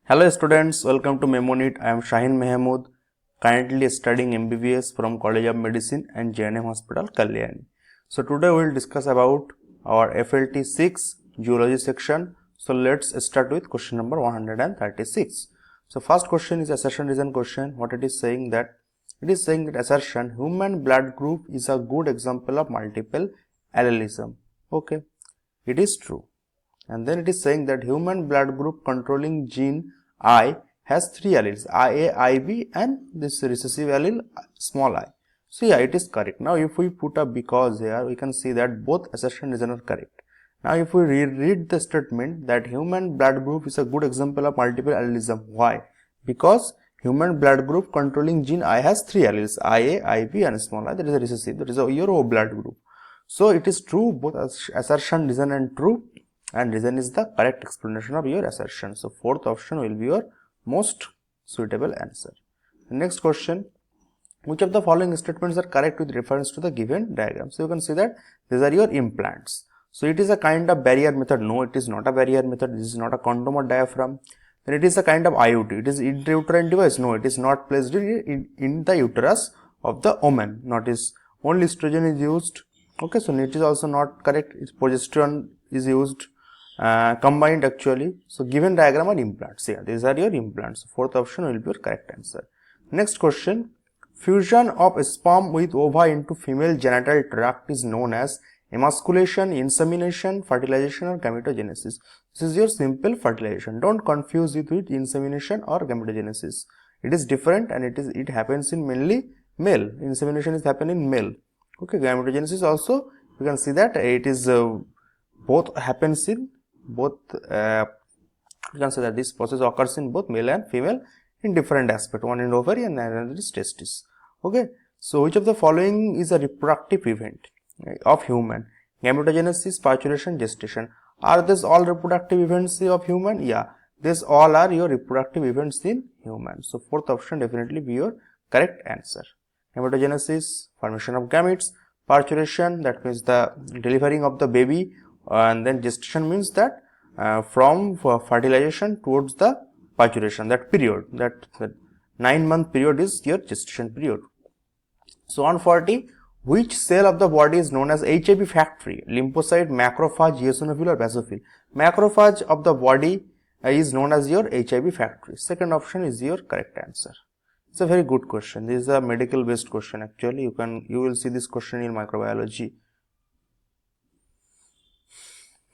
Hello students, welcome to Memonit. I am Sahin Mahmood, currently studying MBBS from College of Medicine and JNM Hospital, Kalyani. So today we will discuss about our FLT 6 Zoology section. So let's start with question number 136. So first question is assertion reason question. What it is saying that? It is saying that assertion human blood group is a good example of multiple allelism. Okay, it is true. And then it is saying that human blood group controlling gene I has three alleles, IA, IB and this recessive allele small I. So yeah, it is correct. Now if we put a because here, we can see that both assertion reason are correct. Now if we reread the statement that human blood group is a good example of multiple allelism. Why? Because human blood group controlling gene I has three alleles, IA, IB and small I. That is a recessive, that is your O blood group. So it is true, both assertion reason and true, and reason is the correct explanation of your assertion. So fourth option will be your most suitable answer. The next question, which of the following statements are correct with reference to the given diagram? So you can see that these are your implants. So it is a kind of barrier method. No, it is not a barrier method. This is not a condom or diaphragm. Then it is a kind of IUD. It is intrauterine device. No, it is not placed in the uterus of the woman. Not is only estrogen is used. Okay, so it is also not correct. Its progesterone is used. Combined actually. So given diagram are implants. Yeah, these are your implants. Fourth option will be your correct answer. Next question, fusion of sperm with ova into female genital tract is known as emasculation, insemination, fertilization or gametogenesis. This is your simple fertilization. Don't confuse it with insemination or gametogenesis. It is different and it happens in mainly male. Insemination is happening in male. Okay, gametogenesis also you can see that it is both happens in both, you can say that this process occurs in both male and female in different aspect, one in ovary and another is testis. Okay, so which of the following is a reproductive event of human? Gametogenesis, parturition, gestation. Are these all reproductive events of human? Yeah, these all are your reproductive events in human. So fourth option definitely be your correct answer. Gametogenesis, formation of gametes, parturition, that means the delivering of the baby, and then gestation means that from fertilization towards the parturition, that period, that 9-month period is your gestation period. So 140, which cell of the body is known as HIV factory? Lymphocyte, macrophage, eosinophil or basophil? Macrophage of the body is known as your HIV factory. Second option is your correct answer. It's a very good question. This is a medical based question actually. You will see this question in microbiology.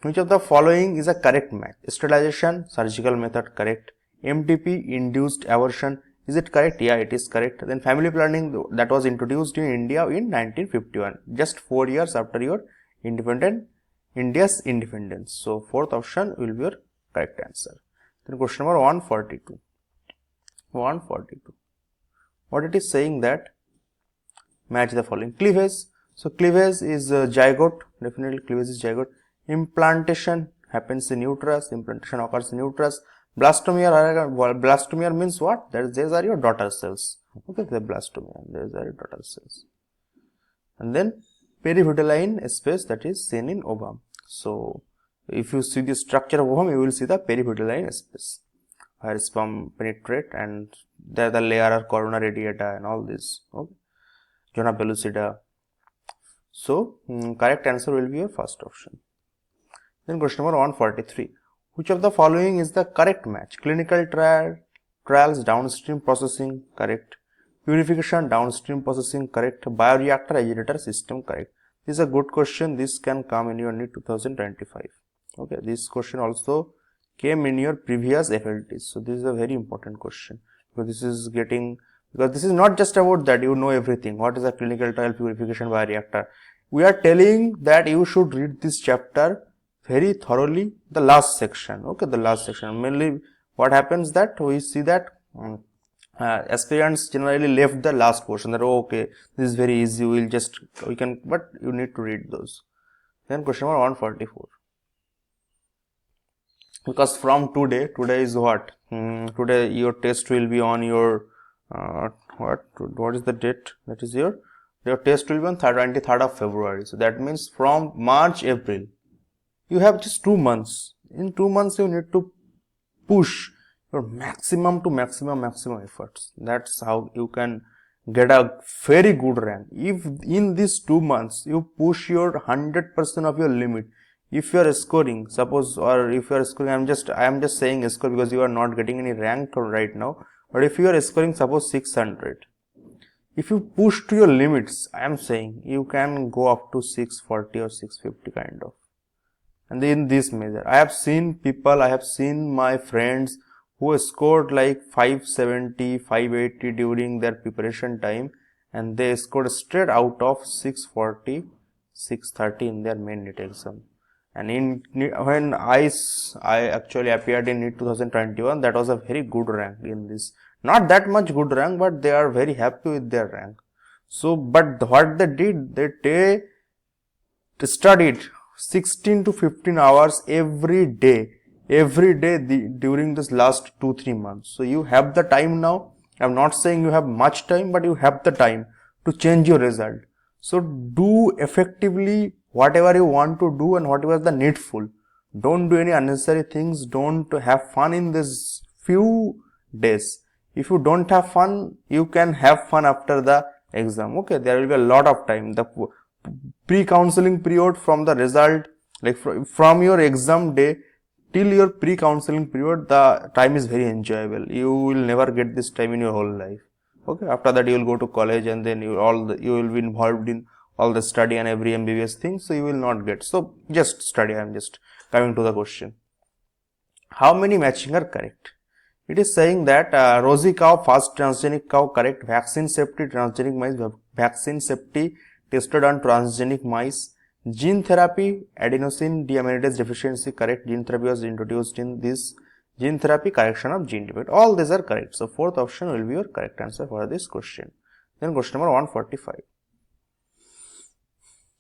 Which of the following is a correct match? Sterilization, surgical method, correct. MTP, induced abortion, is it correct? Yeah, it is correct. Then family planning, that was introduced in India in 1951, just 4 years after your India's independence. So fourth option will be your correct answer. Then question number 142. 142. What it is saying that match the following. Cleavage. So cleavage is zygote. Definitely cleavage is zygote. Implantation happens in uterus. Implantation occurs in uterus. Blastomere means what? These are your daughter cells. Okay, the blastomere. These are your daughter cells. And then perivitelline space, that is seen in ovum. So if you see the structure of ovum, you will see the perivitelline space where sperm penetrate, and there the layer are corona radiata and all this. Okay, zona pellucida. So correct answer will be your first option. Then question number 143. Which of the following is the correct match? Clinical trials, downstream processing, correct. Purification, downstream processing, correct. Bioreactor agitator system, correct. This is a good question. This can come in your NEET 2025. Okay, this question also came in your previous FLTs. So this is a very important question, because this is not just about that you know everything. What is a clinical trial, purification, bioreactor? We are telling that you should read this chapter very thoroughly, the last section. Okay, the last section. Mainly what happens that we see that aspirants generally left the last portion, that okay, this is very easy, but you need to read those. Then question number 144. Because from today is what? Today your test will be on your what is the date? That is your test will be on 23rd of February. So that means from March, April, you have just 2 months. In 2 months you need to push your maximum to maximum efforts. That's how you can get a very good rank. If in these 2 months you push your 100% of your limit, if you are scoring, suppose, or if you are scoring, I am just saying score because you are not getting any rank right now, but if you are scoring suppose 600, if you push to your limits, I am saying you can go up to 640 or 650 kind of. And in this measure, I have seen my friends who scored like 570, 580 during their preparation time, and they scored straight out of 640, 630 in their main NEET exam. And when I actually appeared in NEET 2021, that was a very good rank in this. Not that much good rank, but they are very happy with their rank. So, but what they did, they studied 16 to 15 hours every day during this last 2-3 months. So you have the time now. I'm not saying you have much time, but you have the time to change your result. So do effectively whatever you want to do and whatever is the needful. Don't do any unnecessary things. Don't have fun in this few days. If you don't have fun, you can have fun after the exam. Okay, there will be a lot of time. The pre-counseling period from the result, like from your exam day till your pre-counseling period, the time is very enjoyable. You will never get this time in your whole life. Okay, after that you will go to college, and then you will be involved in all the study and every MBBS thing, so you will not get. So just study. I am just coming to the question. How many matching are correct? It is saying that rosy cow, fast transgenic cow, correct. Vaccine safety, transgenic mice, vaccine safety tested on transgenic mice. Gene therapy, adenosine deaminase deficiency, correct. Gene therapy was introduced in this. Gene therapy, correction of gene defect. All these are correct. So fourth option will be your correct answer for this question. Then question number 145.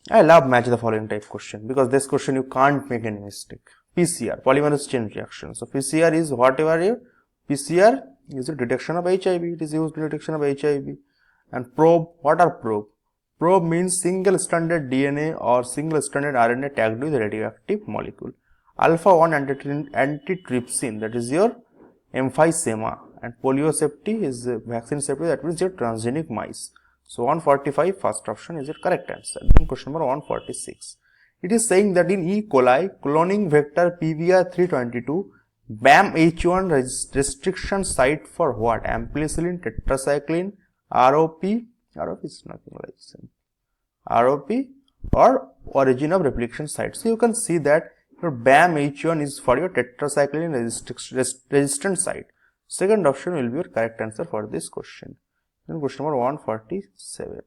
I love match the following type question, because this question you can't make any mistake. PCR, polymerase chain reaction. So PCR is whatever your PCR is a detection of HIV. It is used in detection of HIV. And probe, what are probe? Probe means single stranded DNA or single stranded RNA tagged with a radioactive molecule. Alpha 1 antitrypsin, that is your emphysema, and polio safety is vaccine safety, that means your transgenic mice. So 145, first option is your correct answer. Then question number 146. It is saying that in E. coli, cloning vector PVR322, BAM-H1 restriction site for what? Ampicillin, tetracycline, ROP is nothing like same. ROP or origin of replication site. So you can see that your BAM-H1 is for your tetracycline resistant site. Second option will be your correct answer for this question. Then question number 147.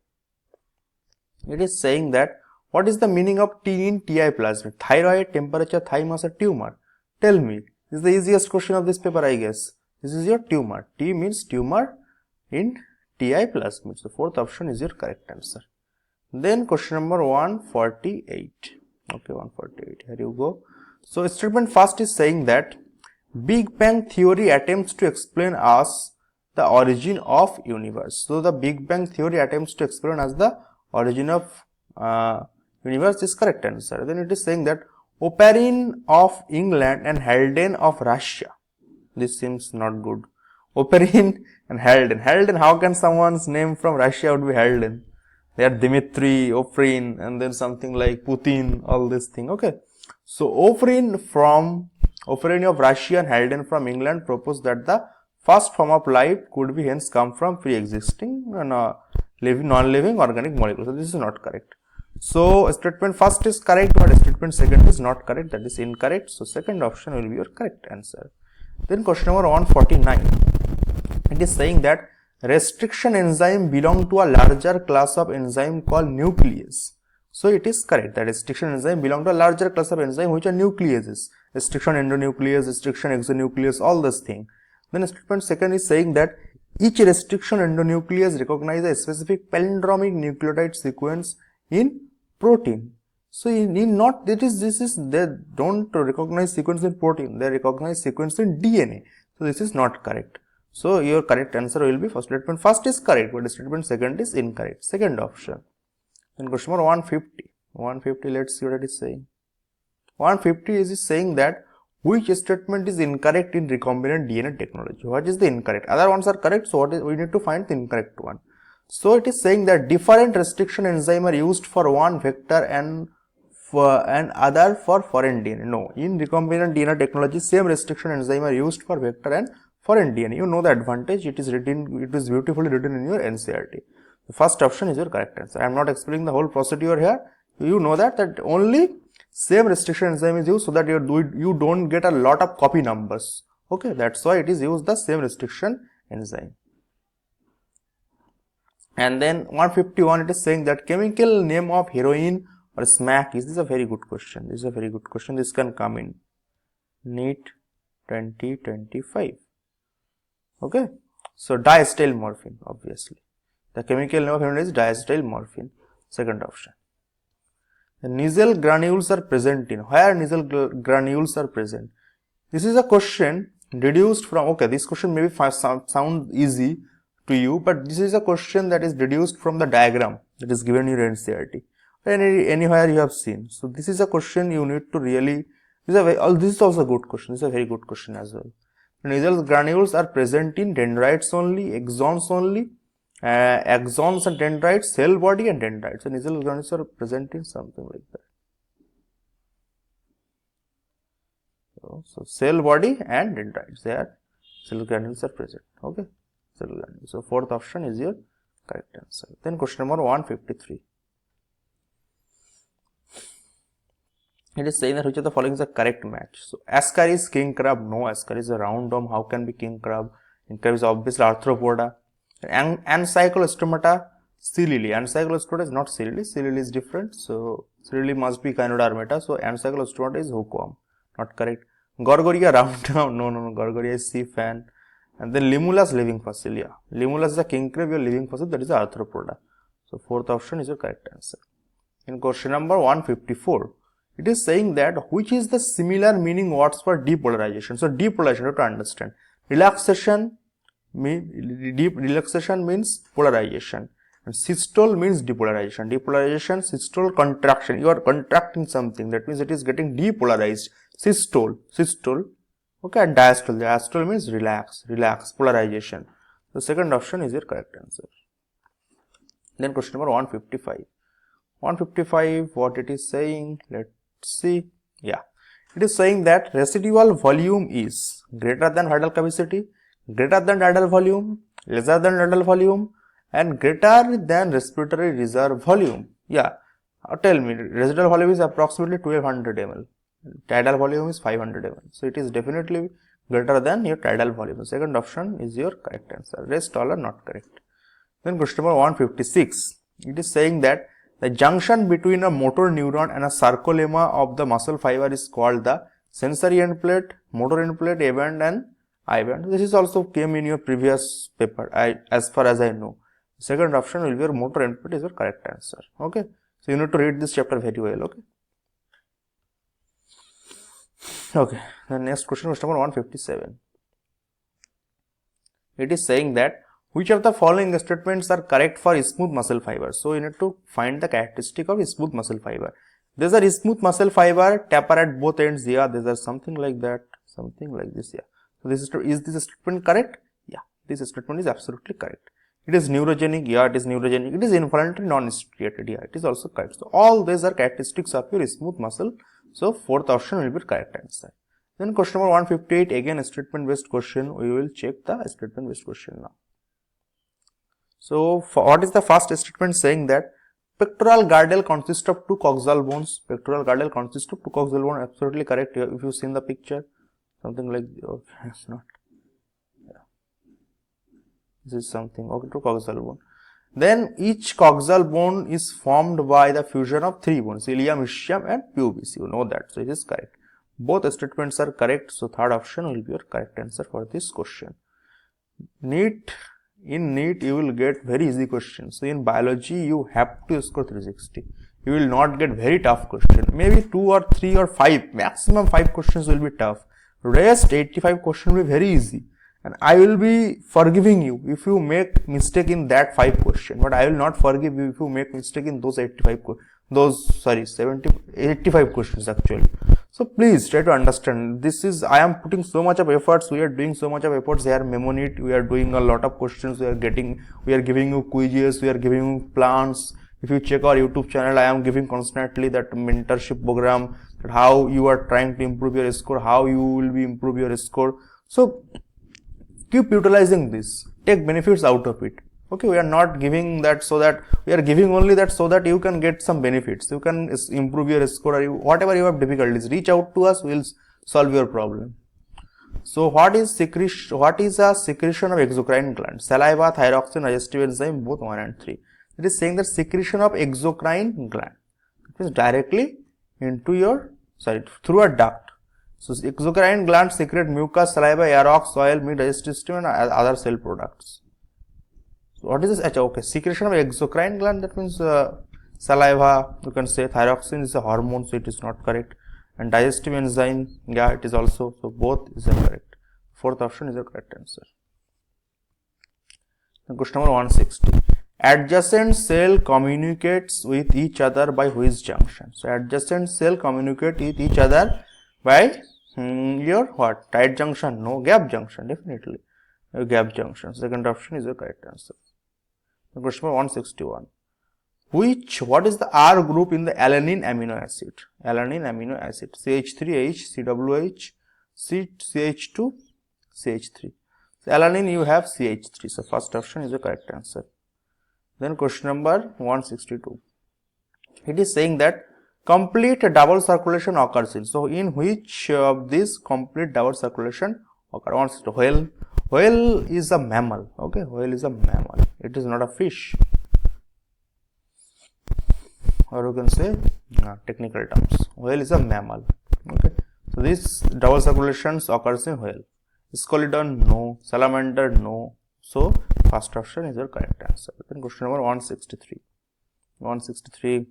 It is saying that what is the meaning of T in TI plasmid? Thyroid, temperature, thymus, or tumor? Tell me. This is the easiest question of this paper, I guess. This is your tumor. T means tumor in TI plasmid. So fourth option is your correct answer. Then question number 148. Okay, 148. Here you go. So statement first is saying that Big Bang theory attempts to explain us the origin of universe. So the Big Bang theory attempts to explain us the origin of universe is correct answer. Then it is saying that Oparin of England and Halden of Russia. This seems not good. Oparin and Halden. Halden, how can someone's name from Russia would be Halden? They are Dmitry, Oparin, and then something like Putin, all this thing. Okay. So Oparin of Russia and Halden from England proposed that the first form of life could be hence come from pre-existing non-living organic molecules. So this is not correct. So statement first is correct, but statement second is not correct. That is incorrect. So second option will be your correct answer. Then question number 149. It is saying that restriction enzyme belong to a larger class of enzyme called nuclease. So it is correct that restriction enzyme belong to a larger class of enzyme which are nucleases. Restriction endonuclease, restriction exonuclease, all this thing. Then statement second is saying that each restriction endonuclease recognizes a specific palindromic nucleotide sequence in protein. So they don't recognize sequence in protein, they recognize sequence in DNA. So this is not correct. So your correct answer will be first statement first is correct, but statement second is incorrect. Second option. Then question number 150. 150, let's see what it is saying. 150 is saying that Which statement is incorrect in recombinant DNA technology? What is the incorrect? Other ones are correct, so we need to find the incorrect one. So it is saying that different restriction enzyme are used for one vector and other for foreign DNA. No, in recombinant DNA technology, same restriction enzyme are used for vector and foreign DNA. You know the advantage. It is written. It is beautifully written in your NCERT. The first option is your correct answer. I am not explaining the whole procedure here. You know that only same restriction enzyme is used so that you don't get a lot of copy numbers. Okay, that's why it is used the same restriction enzyme. And then 151, it is saying that chemical name of heroin or smack is. This is a very good question. This is a very good question. This can come in NEET 2025. Okay, so diacetylmorphine, obviously. The chemical name of heroin is diacetylmorphine. Second option. The nasal granules are present in. Where nasal granules are present? This is a question deduced from. Okay, this question maybe sound easy to you, but this is a question that is deduced from the diagram that is given in your NCERT. Anywhere you have seen. So this is a question you need to really. This is also a good question. This is a very good question as well. The nasal granules are present in dendrites only, axons only. Axons and dendrites, cell body and dendrites. So nasal granules are present in something like that. So cell body and dendrites, there cell granules are present. Okay, cell granules. So fourth option is your correct answer. Then question number 153. It is saying that which of the following is a correct match. So Ascaris is king crab. No, Ascaris is a round worm. How can be king crab? King crab is obviously arthropoda. Encyclostomata, Silili. Encyclostomata is not Silili. Silili is different. So Silili must be Chianodermata. So Encyclostomata is hookworm. Not correct. Gorgoria round worm. No. Gorgoria is sea fan. And then Limulus living fossil. Yeah. Limulus is a king crab. Your living fossil, that is arthropoda. So fourth option is your correct answer. In question number 154, it is saying that which is the similar meaning words for depolarization. So depolarization, you have to understand. Relaxation means polarization, and systole means depolarization. Depolarization, systole, contraction. You are contracting something, that means it is getting depolarized. Systole. Okay, and diastole. Diastole means relax, polarization. The second option is your correct answer. Then question number 155. 155, what it is saying? Let's see. Yeah, it is saying that residual volume is greater than tidal capacity, greater than tidal volume, lesser than tidal volume, and greater than respiratory reserve volume. Yeah, tell me, residual volume is approximately 1200 ml, tidal volume is 500 ml. So it is definitely greater than your tidal volume. The second option is your correct answer. Rest all are not correct. Then question number 156. It is saying that the junction between a motor neuron and a sarcolemma of the muscle fiber is called the sensory end plate, motor end plate, A band and I band. This is also came in your previous paper, as far as I know. Second option will be your motor end plate is your correct answer. Okay. So you need to read this chapter very well. Okay. Okay. The next question is number 157. It is saying that which of the following statements are correct for smooth muscle fiber? So you need to find the characteristic of smooth muscle fiber. These are smooth muscle fiber, taper at both ends. Yeah, these are something like that, something like this. Yeah. So is this statement correct? Yeah, this statement is absolutely correct. It is neurogenic. Yeah, it is neurogenic. It is involuntary, non-striated. Yeah, it is also correct. So all these are characteristics of your smooth muscle. So fourth option will be correct answer. Then question number 158, again a statement based question. We will check the statement based question now. So what is the first statement saying that pectoral girdle consists of two coxal bones. Pectoral girdle consists of two coxal bones. Absolutely correct. If you see in the picture, something like, okay, it's not. Yeah. This is something, okay, two coxal bone. Then each coxal bone is formed by the fusion of three bones, ilium, ischium and pubis. You know that. So it is correct. Both statements are correct. So third option will be your correct answer for this question. In NEET, you will get very easy questions. So in biology, you have to score 360. You will not get very tough question. Maybe 2 or 3 or 5, maximum 5 questions will be tough. Rest 85 questions will be very easy. And I will be forgiving you if you make mistake in that 5 question. But I will not forgive you if you make mistake in those 85 questions actually. So please try to understand. This is, I am putting so much of efforts. We are doing so much of efforts here. Memonit. We are doing a lot of questions. We are giving you quizzes. We are giving you plans. If you check our YouTube channel, I am giving constantly that mentorship program, that how you are trying to improve your score, how you will be improve your score. So keep utilizing this. Take benefits out of it. Okay, we are not giving that so that we are giving only that so that you can get some benefits. You can improve your score, or whatever you have difficulties, reach out to us. We will solve your problem. So what is secretion? What is a secretion of exocrine gland? Saliva, thyroxine, digestive enzyme, both 1 and 3. It is saying that secretion of exocrine gland. It is directly into your, through a duct. So exocrine glands secrete mucus, saliva, aerox, oil, meat, digestive system, and other cell products. So what is this? Okay, secretion of exocrine gland, that means saliva, you can say. Thyroxine is a hormone, so it is not correct. And digestive enzyme, yeah, it is also. So both is correct. Fourth option is the correct answer. Then question number 160. Adjacent cell communicates with each other by which junction? So adjacent cell communicate with each other by your what? Tight junction? No, gap junction, definitely. A gap junction. Second option is the correct answer. Then question number 161. What is the R group in the alanine amino acid? Alanine amino acid. CH3H, CWH, CH2, CH3. So alanine you have CH3. So first option is the correct answer. Then question number 162. It is saying that complete double circulation occurs in. So in which of this complete double circulation occurs? Whale is a mammal. Okay, whale is a mammal. It is not a fish. Or you can say technical terms. Whale is a mammal. Okay, so this double circulations occurs in whale. Scalidon, no. Salamander, no. So first option is the correct answer. Then question number 163. 163.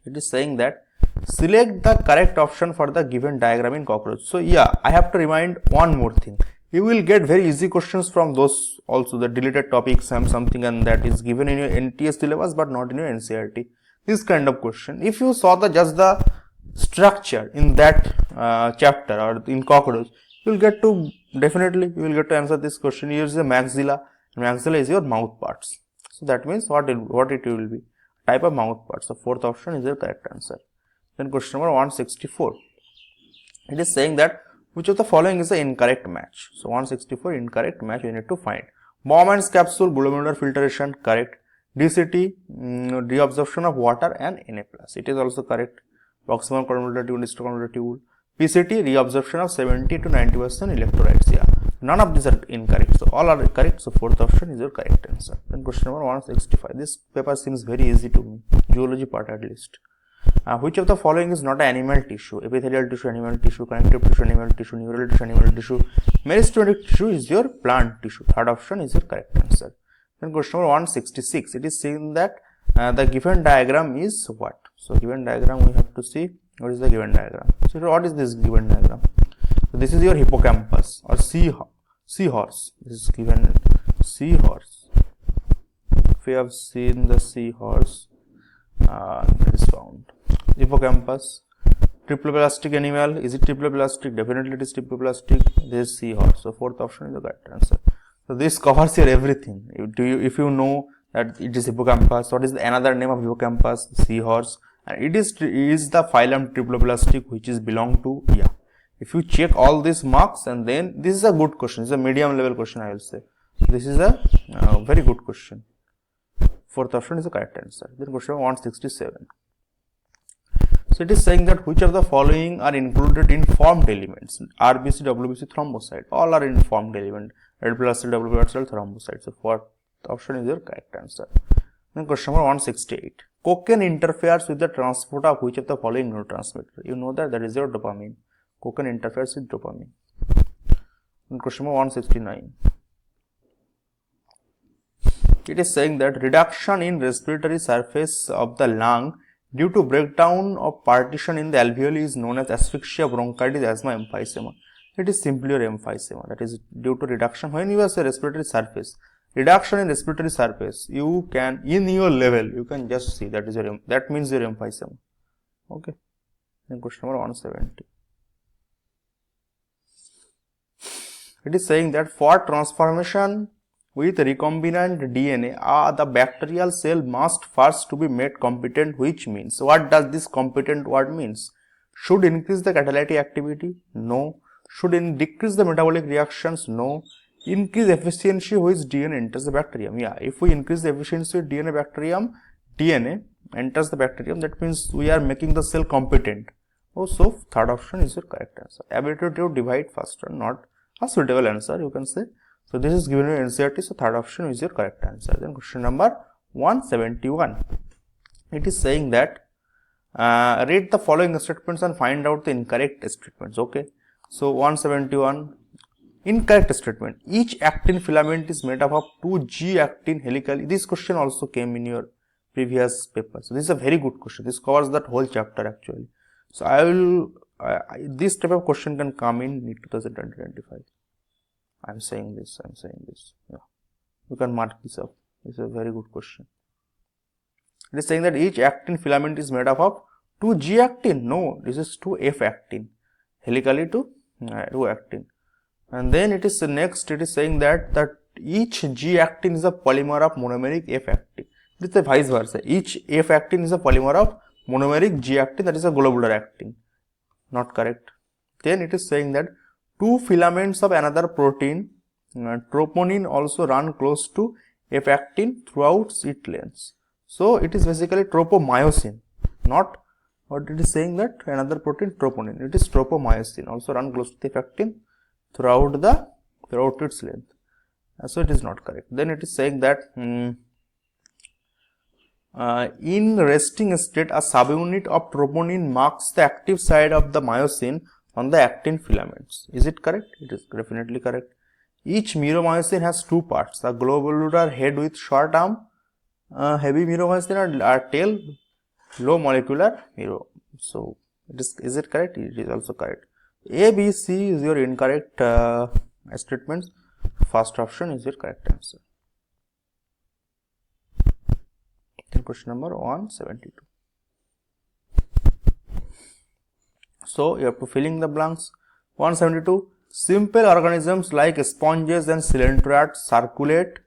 It is saying that select the correct option for the given diagram in cockroach. So yeah, I have to remind one more thing. You will get very easy questions from those also, the deleted topics and something, and that is given in your NTS syllabus but not in your NCERT. This kind of question, if you saw just the structure in that chapter or in cockroach, you will get to answer this question. Here is the maxilla, and maxilla is your mouth parts. So that means what it will be, type of mouth parts. So fourth option is the correct answer. Then question number 164. It is saying that which of the following is the incorrect match? So 164, incorrect match we need to find. Bowman's capsule, glomerular filtration, correct. DCT, reabsorption of water, and Na+. It is also correct. Proximal convolular tubule, distal convolular tubule. PCT, reabsorption of 70 to 90% electrolytes. Yeah, none of these are incorrect. So all are correct. So fourth option is your correct answer. Then question number 165. This paper seems very easy to me. Zoology part at least. Which of the following is not an animal tissue? Epithelial tissue, animal tissue, connective tissue, animal tissue, neural tissue, animal tissue. Meristematic tissue is your plant tissue. Third option is your correct answer. Then question number 166. It is saying that the given diagram is what? So given diagram we have to see what is the given diagram. So what is this given diagram? So this is your hippocampus or seahorse. This is given seahorse. If you have seen the seahorse, that is found. Hippocampus, triploplastic animal. Is it triploplastic? Definitely it is triploplastic. This is seahorse. So fourth option is the correct answer. So this covers here everything. If you know that it is hippocampus, what is another name of hippocampus? Seahorse. And it is the phylum triploplastic, which is belong to, yeah. If you check all these marks, and then this is a good question. It's a medium level question, I will say. This is a very good question. Fourth option is the correct answer. Then question 167. So it is saying that which of the following are included in formed elements? RBC, WBC, thrombocyte. All are in formed element. Red blood cell, W blood cell, thrombocyte. So fourth option is your correct answer. Then question number 168. Cocaine interferes with the transport of which of the following neurotransmitter? You know that is your dopamine. Cocaine interferes with dopamine. Then question number 169. It is saying that reduction in respiratory surface of the lung due to breakdown of partition in the alveoli is known as asphyxia, bronchitis, asthma, emphysema. It is simply your emphysema. That is due to reduction. When you say respiratory surface, reduction in respiratory surface, you can, in your level, you can just see that is your, that means your emphysema. Okay. Then question number 170. It is saying that for transformation with recombinant DNA, the bacterial cell must first to be made competent, which means, what does this competent word means? Should increase the catalytic activity? No. Should decrease the metabolic reactions? No. Increase efficiency with DNA enters the bacterium. Yeah, if we increase the efficiency with DNA enters the bacterium, that means we are making the cell competent. Oh, so third option is your correct answer. Ability to divide faster, not a suitable answer, you can say. So this is given in NCERT, so third option is your correct answer. Then question number 171. It is saying that read the following statements and find out the incorrect statements. Okay. So 171, incorrect statement. Each actin filament is made up of 2 G-actin helically. This question also came in your previous paper. So this is a very good question. This covers that whole chapter actually. So I will, this type of question can come in NEET 2025. I am saying this. Yeah. You can mark this up. This is a very good question. It is saying that each actin filament is made up of 2 G-actin. No, this is 2 F-actin. Helically 2 actin. And then it is next, it is saying that each G-actin is a polymer of monomeric F-actin. It is a vice versa. Each F-actin is a polymer of monomeric G-actin, that is a globular actin. Not correct. Then it is saying that 2 filaments of another protein, troponin, also run close to F-actin throughout its length. So it is basically tropomyosin, not what it is saying that another protein troponin. It is tropomyosin, also run close to the F-actin throughout its length. So it is not correct. Then it is saying that in resting state, a subunit of troponin marks the active side of the myosin on the actin filaments. Is it correct? It is definitely correct. Each myromyosin has 2 parts, a globular head with short arm, heavy myromyosin, or tail, low molecular myro. So is it correct? It is also correct. A, B, C is your incorrect statements. First option is your correct answer. Then question number 172. So you have to fill in the blanks. 172. Simple organisms like sponges and coelenterate circulate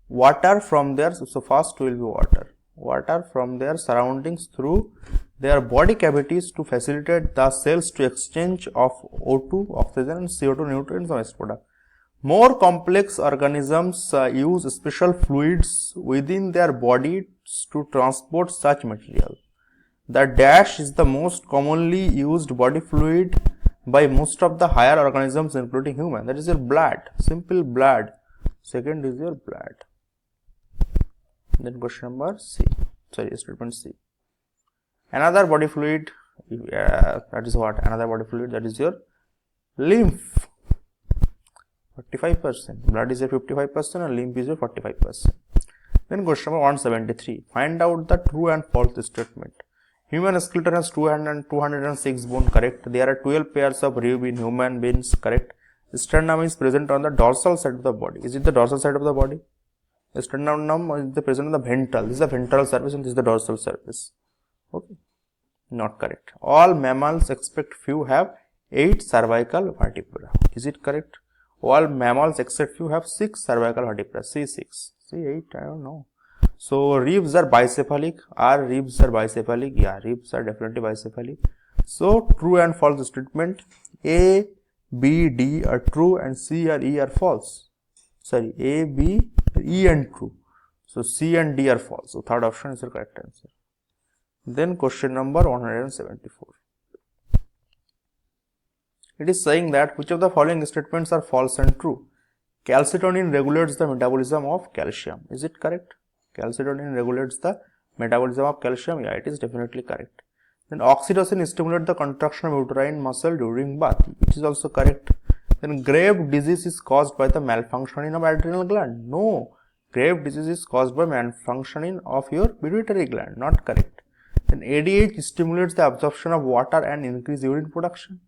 water from their, so first will be water from their surroundings through their body cavities to facilitate the cells to exchange of O2, oxygen, and CO2 nutrients and waste product. More complex organisms use special fluids within their bodies to transport such material. The dash is the most commonly used body fluid by most of the higher organisms including human. That is your blood, simple blood. Second is your blood. Then question number C, statement C. Another body fluid, that is what? Another body fluid, that is your lymph. 45%. Blood is a 55% and lymph is a 45%. Then question number 173. Find out the true and false statement. Human skeleton has 206 bones, correct. There are 12 pairs of ribs in human beings, correct. Sternum is present on the dorsal side of the body. Is it the dorsal side of the body? Sternum is present on the ventral. This is the ventral surface and this is the dorsal surface. Okay. Not correct. All mammals except few have 8 cervical vertebrae. Is it correct? All mammals except few have 6 cervical vertebrae. C6. C8, I don't know. So ribs are bicephalic. Are ribs are bicephalic? Yeah, ribs are definitely bicephalic. So true and false statement. A, B, D are true and C and E are false. Sorry, A, B, E and true. So C and D are false. So third option is the correct answer. Then question number 174. It is saying that which of the following statements are false and true? Calcitonin regulates the metabolism of calcium. Is it correct? Calcitonin regulates the metabolism of calcium. Yeah, it is definitely correct. Then oxytocin stimulates the contraction of uterine muscle during birth, which is also correct. Then grave disease is caused by the malfunctioning of adrenal gland. No, grave disease is caused by malfunctioning of your pituitary gland. Not correct. Then ADH stimulates the absorption of water and increase urine production.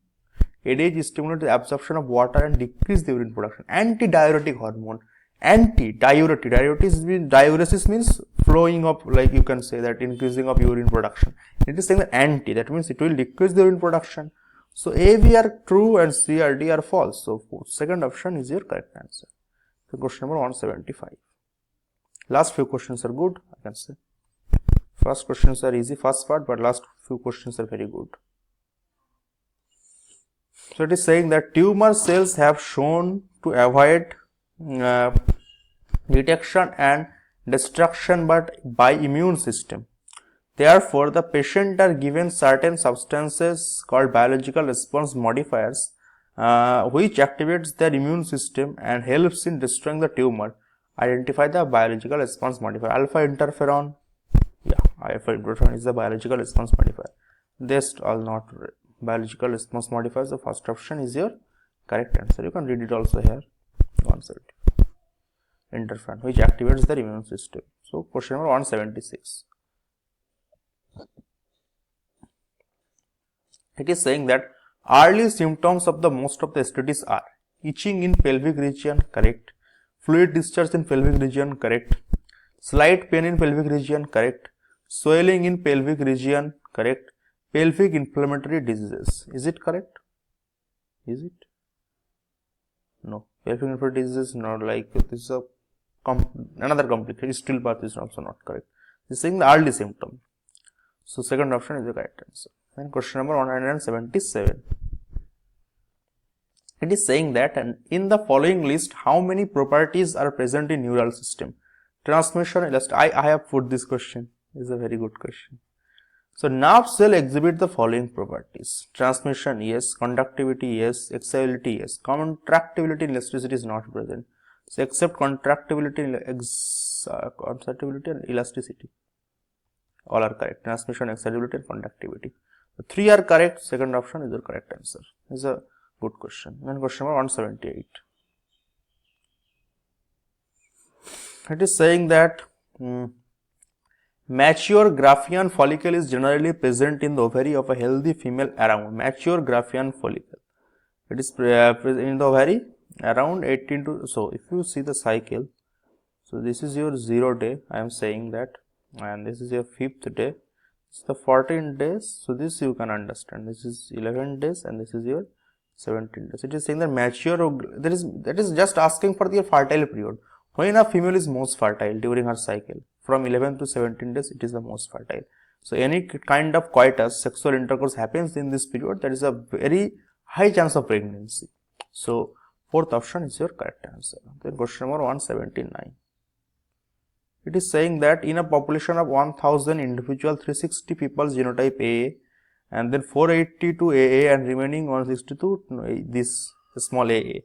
ADH stimulates the absorption of water and decrease the urine production. Antidiuretic hormone. Anti-diuretic. Diuresis means flowing of, like you can say that increasing of urine production. It is saying that anti, that means it will decrease the urine production. So A, B are true and C or D are false. So second option is your correct answer. So question number 175. Last few questions are good, I can say. First questions are easy, first part, but last few questions are very good. So it is saying that tumor cells have shown to avoid detection and destruction by immune system. Therefore, the patient are given certain substances called biological response modifiers, which activates their immune system and helps in destroying the tumor. Identify the biological response modifier. Alpha interferon. Yeah, alpha interferon is the biological response modifier. This all not biological response modifiers. The first option is your correct answer. You can read it also here. 170. Interferon, which activates the immune system. So question number 176. It is saying that early symptoms of the most of the STDs are itching in pelvic region, correct. Fluid discharge in pelvic region, correct. Slight pain in pelvic region, correct. Swelling in pelvic region, correct. Pelvic inflammatory diseases. Is it correct? Is it? No. Pelvic inflammatory diseases, not like this is a another complication. Stillbirth is also not correct. This is saying the early symptom. So second option is the correct answer. And question number 177. It is saying that, and in the following list, how many properties are present in neural system? Transmission, elasticity. I have put this question. This is a very good question. So nerve cell exhibit the following properties. Transmission, yes. Conductivity, yes. Excitability, yes. Contractibility and elasticity is not present. So except contractibility, and elasticity. All are correct. Transmission, excitability and conductivity. The three are correct. Second option is the correct answer. This is a good question. And question number 178. It is saying that mature Graafian follicle is generally present in the ovary of a healthy female around. Mature Graafian follicle. It is present in the ovary around 18 to, so if you see the cycle, so this is your 0 day, I am saying that, and this is your 5th day, it's the 14 days, so this you can understand, this is 11 days and this is your 17 days. It is saying that mature, that is just asking for the fertile period. When a female is most fertile during her cycle, from 11 to 17 days, it is the most fertile. So any kind of coitus, sexual intercourse happens in this period, that is a very high chance of pregnancy. So fourth option is your correct answer. Then question number 179. It is saying that in a population of 1000 individual, 360 people genotype AA, and then 482 AA and remaining 162 this small AA.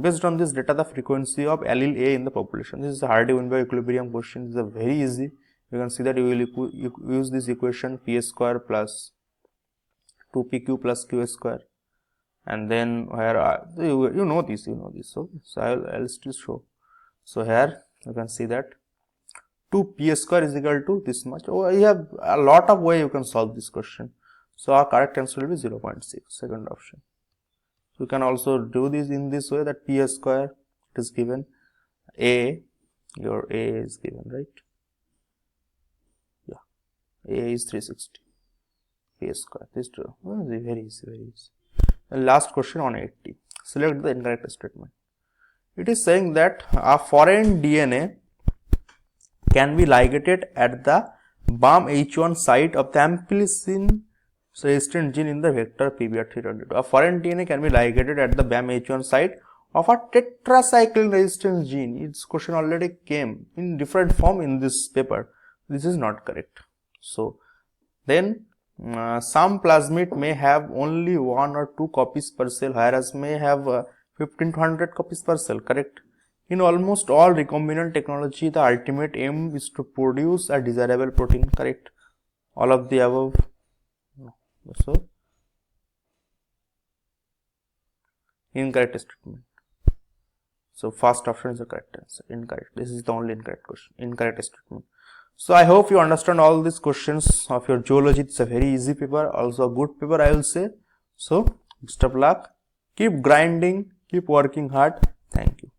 Based on this data, the frequency of allele A in the population. This is a Hardy-Weinberg equilibrium question. This is a very easy. You can see that you will use this equation P square plus 2PQ plus Q square. And then where you know this. So I'll still show. So here you can see that 2P square is equal to this much. Oh, you have a lot of way you can solve this question. So our correct answer will be 0.6. Second option. So you can also do this in this way, that P square it is given, A, your A is given, right? Yeah, A is 360. P square. This two. Oh, very easy, very easy. And last question on 80. Select the incorrect statement. It is saying that a foreign DNA can be ligated at the BAM-H1 site of the amplicin resistant gene in the vector PBR322. A foreign DNA can be ligated at the BAM-H1 site of a tetracycline resistant gene. Its question already came in different form in this paper. This is not correct. So then some plasmid may have only 1 or 2 copies per cell, whereas may have 15 to 100 copies per cell, correct? In almost all recombinant technology, the ultimate aim is to produce a desirable protein, correct? All of the above. So incorrect statement. So first option is the correct answer. Incorrect. This is the only incorrect question. Incorrect statement. So I hope you understand all these questions of your zoology. It's a very easy paper, also a good paper, I will say. So best of luck. Keep grinding. Keep working hard. Thank you.